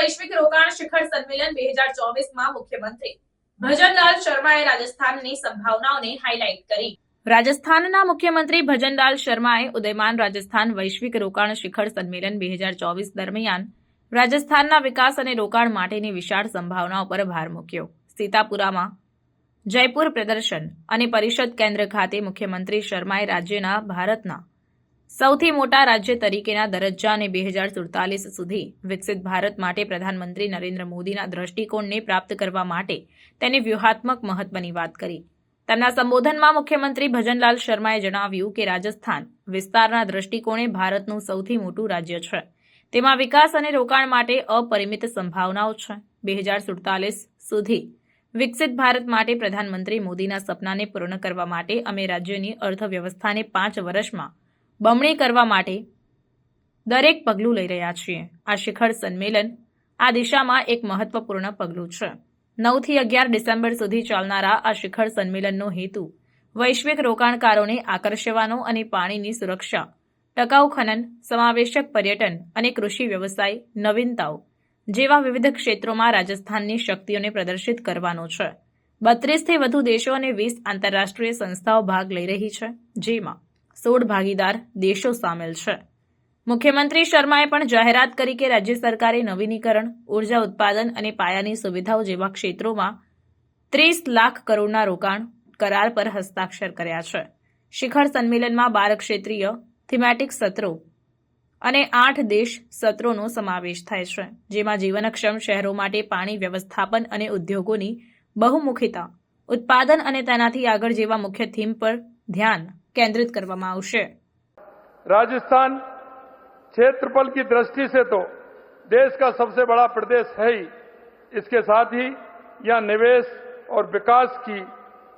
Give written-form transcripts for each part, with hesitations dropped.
વૈશ્વિક રોકાણ શિખર સંમેલન 2024 મુખ્યમંત્રી ભજનલાલ શર્માએ રાજસ્થાનની સંભાવનાઓને હાઇલાઇટ કરી। રાજસ્થાનના મુખ્યમંત્રી ભજનલાલ શર્માએ ઉદયમાન રાજસ્થાન વૈશ્વિક રોકાણ શિખર સંમેલન 2024 દરમિયાન રાજસ્થાનના વિકાસ અને રોકાણ માટેની વિશાળ સંભાવનાઓ પર ભાર મૂક્યો। સીતાપુરામાં જયપુર પ્રદર્શન અને પરિષદ કેન્દ્ર ખાતે મુખ્યમંત્રી શર્માએ રાજ્યના ભારતના સૌથી મોટા રાજ્ય તરીકેના દરજ્જાને 2047 સુધી વિકસિત ભારત માટે પ્રધાનમંત્રી નરેન્દ્ર મોદીના દ્રષ્ટિકોણને પ્રાપ્ત કરવા માટે તેની વ્યૂહાત્મક મહત્વની વાત કરી। તેમના સંબોધનમાં મુખ્યમંત્રી ભજનલાલ શર્માએ જણાવ્યું કે રાજસ્થાન વિસ્તારના દ્રષ્ટિકોણે ભારતનું સૌથી મોટું રાજ્ય છે। તેમાં વિકાસ અને રોકાણ માટે અપરિમિત સંભાવનાઓ છે। 2047 સુધી વિકસિત ભારત માટે પ્રધાનમંત્રી મોદીના સપનાને પૂર્ણ કરવા માટે અમે રાજ્યની અર્થવ્યવસ્થાને 5 વર્ષમાં બમણી કરવા માટે દરેક પગલું લઈ રહ્યા છીએ। આ શિખર સંમેલન આ દિશામાં એક મહત્વપૂર્ણ પગલું છે। 9 થી 11 ડિસેમ્બર સુધી ચાલનારા આ શિખર સંમેલનનો હેતુ વૈશ્વિક રોકાણકારોને આકર્ષવાનો અને પાણીની સુરક્ષા, ટકાઉ ખનન, સમાવેશક પર્યટન અને કૃષિ વ્યવસાય નવીનતાઓ જેવા વિવિધ ક્ષેત્રોમાં રાજસ્થાનની શક્તિઓને પ્રદર્શિત કરવાનો છે। 32 થી વધુ દેશો અને 20 આંતરરાષ્ટ્રીય સંસ્થાઓ ભાગ લઈ રહી છે, જેમાં 16 ભાગીદાર દેશો સામેલ છે। મુખ્યમંત્રી શર્માએ પણ જાહેરાત કરી કે રાજ્ય સરકારે નવીનીકરણ, ઉર્જા ઉત્પાદન અને પાયાની સુવિધાઓ જેવા ક્ષેત્રોમાં 30 લાખ કરોડના રોકાણ કરાર પર હસ્તાક્ષર કર્યા છે। શિખર સંમેલનમાં 12 ક્ષેત્રીય થીમેટિક સત્રો અને 8 દેશ સત્રોનો સમાવેશ થાય છે, જેમાં જીવનક્ષમ શહેરો માટે પાણી વ્યવસ્થાપન અને ઉદ્યોગોની બહુમુખીતા, ઉત્પાદન અને તેનાથી આગળ જેવા મુખ્ય થીમ પર ધ્યાન केंद्रित કરવામાં આવશે। राजस्थान क्षेत्रफल की दृष्टि से तो देश का सबसे बड़ा प्रदेश है ही, इसके साथ ही यहाँ निवेश और विकास की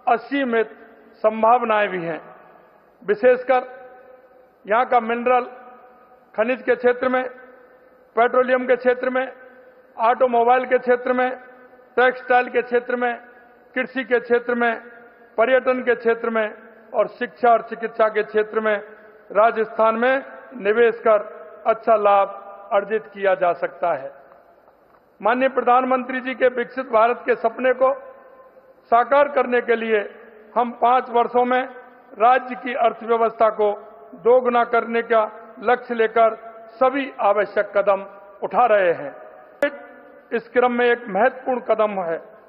असीमित संभावनाएं भी हैं। विशेषकर यहाँ का मिनरल खनिज के क्षेत्र में, पेट्रोलियम के क्षेत्र में, ऑटोमोबाइल के क्षेत्र में, टेक्सटाइल के क्षेत्र में, कृषि के क्षेत्र में, पर्यटन के क्षेत्र में और शिक्षा और चिकित्सा के क्षेत्र में राजस्थान में निवेश कर अच्छा लाभ अर्जित किया जा सकता है। माननीय प्रधानमंत्री जी के विकसित भारत के सपने को साकार करने के लिए हम 5 वर्षों में राज्य की अर्थव्यवस्था को दोगुना करने का लक्ष्य लेकर सभी आवश्यक कदम उठा रहे हैं। इस क्रम में एक महत्वपूर्ण कदम है